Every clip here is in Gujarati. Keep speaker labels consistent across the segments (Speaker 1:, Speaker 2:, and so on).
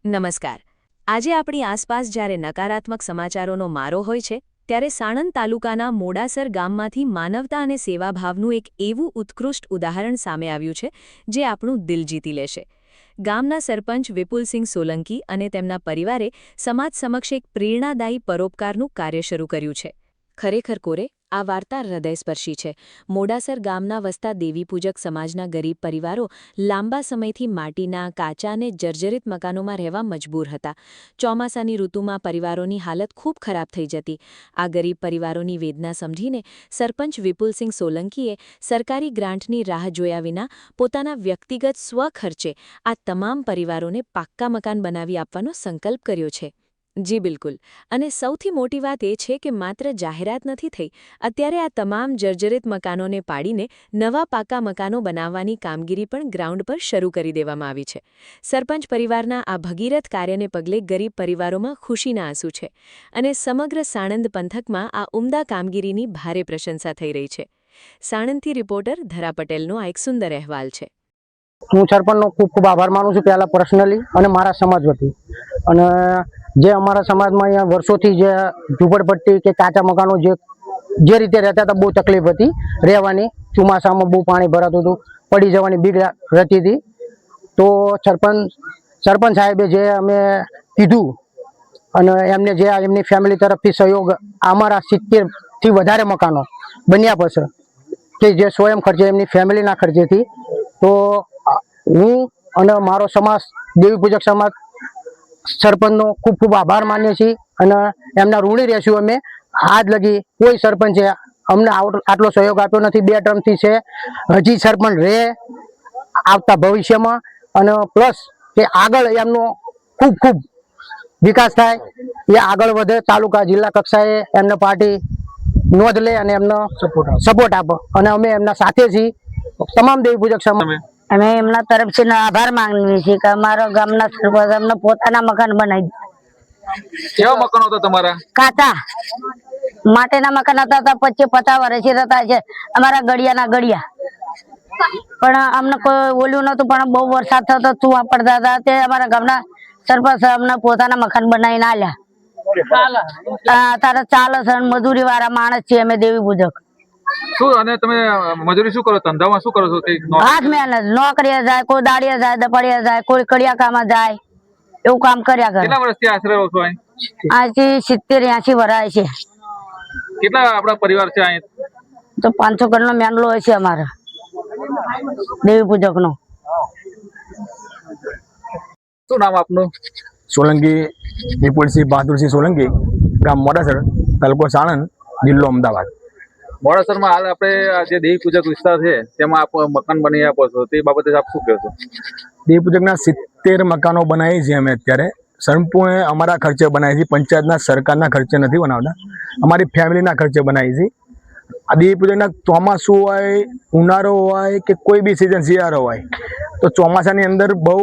Speaker 1: નમસ્કાર। આજે આપણી આસપાસ જ્યારે નકારાત્મક સમાચારોનો મારો હોય છે ત્યારે સાણંદ તાલુકાના મોડાસર ગામમાંથી માનવતા અને સેવાભાવનું એક એવું ઉત્કૃષ્ટ ઉદાહરણ સામે આવ્યું છે જે આપણું દિલ જીતી લેશે। ગામના સરપંચ વિપુલસિંહ સોલંકી અને તેમના પરિવારે સમાજ સમક્ષ એક પ્રેરણાદાયી પરોપકારનું કાર્ય શરૂ કર્યું છે। ખરેખર કોરે આ વાર્તા હૃદયસ્પર્શી છે। મોડાસર ગામના વસતા દેવીપૂજક સમાજના ગરીબ પરિવારો લાંબા સમયથી માટીના, કાચા અને જર્જરિત મકાનોમાં રહેવા મજબૂર હતા। ચોમાસાની ઋતુમાં પરિવારોની હાલત ખૂબ ખરાબ થઈ જતી। આ ગરીબ પરિવારોની વેદના સમજીને સરપંચ વિપુલસિંહ સોલંકીએ સરકારી ગ્રાન્ટની રાહ જોયા વિના પોતાના વ્યક્તિગત સ્વખર્ચે આ તમામ પરિવારોને પાક્કા મકાન બનાવી આપવાનો સંકલ્પ કર્યો છે। જી બિલકુલ। અને સૌથી મોટી વાત એ છે કે માત્ર જાહેરાત નથી થઈ। અત્યારે આ તમામ જર્જરિત મકાનોને પાડીને નવા પાકા મકાનો બનાવવાની કામગીરી પણ ગ્રાઉન્ડ પર શરૂ કરી દેવામાં આવી છે। સરપંચ પરિવારના આ ભગીરથ કાર્યને પગલે ગરીબ પરિવારોમાં ખુશીના આંસુ છે અને સમગ્ર સાણંદ પંથકમાં આ ઉમદા કામગીરીની ભારે પ્રશંસા થઈ રહી છે। સાણંદથી રિપોર્ટર ધરા પટેલનો આ એક સુંદર અહેવાલ છે।
Speaker 2: હું સરપંચનો ખૂબ ખૂબ આભાર માનું છું, પહેલા પર્સનલી અને મારા સમાજ વતી। અને જે અમારા સમાજમાં અહીંયા વર્ષોથી જે ઝૂંપડપટ્ટી કે કાચા મકાનો જે રીતે રહેતા હતા, બહુ તકલીફ હતી રહેવાની। ચોમાસામાં બહુ પાણી ભરાતું હતું, પડી જવાની બીક રહેતી હતી। તો સરપંચ સાહેબે જે અમે કીધું અને એમને જે એમની ફેમિલી તરફથી સહયોગ, અમારા 70થી વધારે મકાનો બન્યા પછી કે જે સ્વયં ખર્ચે એમની ફેમિલીના ખર્ચેથી, તો હું અને મારો સમાજ દેવી પૂજક સમાજ સરપંચનો ખૂબ ખૂબ આભાર માનીએ છીએ અને એમના ઋણી રહેશું અમે। આજ લગી કોઈ સરપંચે અમને આટલો સહયોગ આપ્યો નથી। 2 ટર્મથી છે, હજી સરપંચ રહે આવતા ભવિષ્યમાં અને પ્લસ કે આગળ એમનો ખૂબ ખૂબ વિકાસ થાય, એ આગળ વધે, તાલુકા જિલ્લા કક્ષાએ એમને પાર્ટી નોંધ લે અને એમનો સપોર્ટ આપે અને અમે એમના સાથે છીએ તમામ દેવી પૂજક સમાજ।
Speaker 3: અમે એમના તરફથી આભાર માંગીએ છીએ કે અમારા ગામના સરપંચ અમને પોતાના મકાન બનાવી દીધા।
Speaker 4: કેવા મકાનો હતા તમારા?
Speaker 3: કાચા માટીના મકાન હતા, 25-50 વર્ષથી રહેતા છે અમારા ગળિયાના ગળિયા। પણ અમને કોઈ ઓલું નતું, પણ બહુ વરસાદ થતો, ચૂવા પડતા હતા, તે અમારા ગામના સરપંચ અમને પોતાના મકાન બનાવીને આલ્યા। અત્યારે ચાલે છે, મજૂરી વાળા માણસ છીએ અમે દેવી પૂજક।
Speaker 4: શું અને તમે મજૂરી શું કરો, ધંધામાં શું કરો છો?
Speaker 3: હાથ મહેનત, નોકરીએ જાય, કોઈ દાડીએ જાય, દપડીએ જાય, કોઈ કડિયા કામમાં જાય, એવું કામ કર્યા કરે।
Speaker 4: કેટલા વર્ષથી આશરે રહો છો અહીં?
Speaker 3: આજથી 70-80 વર્ષ છે।
Speaker 4: કેટલા આપણા પરિવાર છે અહીં?
Speaker 3: તો 500 ઘરનો મેનલો હોય છે અમારા દેવી પૂજક નો।
Speaker 4: શું નામ આપનું?
Speaker 5: સોલંકી વિપુલસિંહ બહાદુરસિંહ સોલંકી, ગામ મોડાસર, તાલુકો સાણંદ, જિલ્લો અમદાવાદ।
Speaker 4: મોડાસરમાં હાલ આપણે જે દેવી પૂજક વિસ્તાર છે તેમાં આપ મકાન બનાવી આપો છો, તે બાબતે આપ શું કહેશો?
Speaker 5: દેવી પૂજકના 70 મકાનો બનાવી છે અમે અત્યારે। સંપૂર્ણ અમારા ખર્ચે બનાવી છે, પંચાયતના સરકારના ખર્ચે નથી બનાવતા, અમારી ફેમિલીના ખર્ચે બનાવી છે। આ દેવી પૂજકના ચોમાસું હોય, ઉનાળો હોય કે કોઈ બી સિઝન, શિયાળો હોય, તો ચોમાસાની અંદર બહુ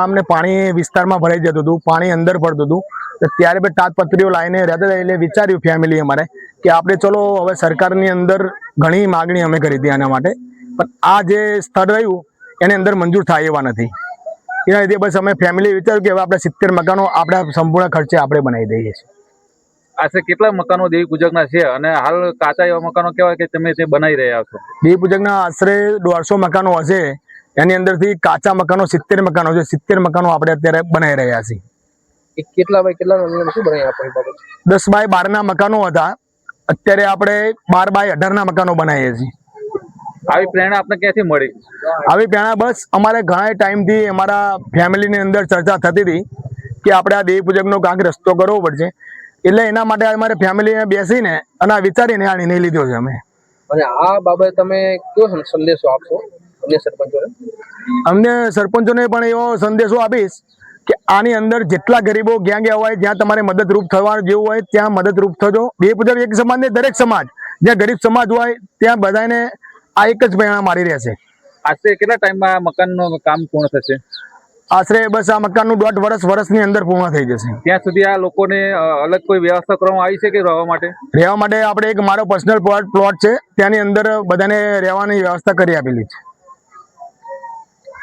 Speaker 5: અમને પાણી વિસ્તારમાં ભરાઈ જતું હતું, પાણી અંદર પડતું હતું, તો ત્યારે બે તાડપત્રીઓ લાવીને રહેતા હતા। એટલે વિચાર્યું ફેમિલી અમારે કે આપણે ચલો હવે સરકારની અંદર ઘણી માગણી અમે કરી હતી આના માટે, પણ આ જે સ્થળ રહ્યું એની અંદર મંજૂર થાય એવા નથી। એના લીધે બસ અમે ફેમિલી વિચાર્યું કે હવે આપણે 70 મકાનો આપણા સંપૂર્ણ ખર્ચે આપણે બનાવી દઈએ છીએ।
Speaker 4: આશરે કેટલા મકાનો દેવી પૂજકના છે અને હાલ કાચા એવા મકાનો કેવા કે તમે તે બનાવી રહ્યા છો?
Speaker 5: દેવી પૂજકના આશરે 150 મકાનો હશે, એની અંદરથી કાચા મકાનો 70 મકાનો છે। 70 મકાનો આપણે અત્યારે બનાવી રહ્યા છીએ।
Speaker 4: કેટલા બાય કેટલા શું બનાવી આપો?
Speaker 5: 10 બાય 12 ના મકાનો હતા, અત્યારે આપણે 12 બાય 18 ના મકાનો બનાવીએ છીએ।
Speaker 4: આવી પ્રેરણા આપને ક્યાંથી મળી?
Speaker 5: આવી પ્રેરણા બસ અમારે ઘણા ટાઈમથી અમારા ફેમિલીની અંદર ચર્ચા થતી હતી કે આપણે આ દેવી પૂજકનો કાંઈક રસ્તો કરવો પડશે, એટલે એના માટે અમારે ફેમિલીને બેસીને અને વિચારીને આ નિર્ણય લીધો છે અમે।
Speaker 4: અને આ બાબતે તમે કેવો સંદેશો આપશો અન્ય સરપંચોને?
Speaker 5: અમને સરપંચોને પણ એવો સંદેશો આપીશ કે આની અંદર જેટલા ગરીબો જ્યાં હોય, જ્યાં તમારે મદદરૂપ થવા જેવું હોય ત્યાં મદદરૂપ થજો। દેવી પૂજક એક સમાજ ને દરેક સમાજ, જ્યાં ગરીબ સમાજ હોય ત્યાં બધાને આ એક જ પ્રેરણા મારી રહેશે।
Speaker 4: આશરે કેટલા ટાઈમમાં મકાનનું કામ પૂર્ણ થશે?
Speaker 5: આશરે બસ આ મકાનનું 1.5 વર્ષની અંદર પૂર્ણ થઈ જશે।
Speaker 4: ત્યાં સુધી આ લોકોને અલગ કોઈ વ્યવસ્થા કરવામાં આવી છે કે રહેવા માટે?
Speaker 5: રહેવા માટે આપણે એક મારો પર્સનલ પ્લોટ છે, ત્યાંની અંદર બધાને રહેવાની વ્યવસ્થા કરી આપેલી છે।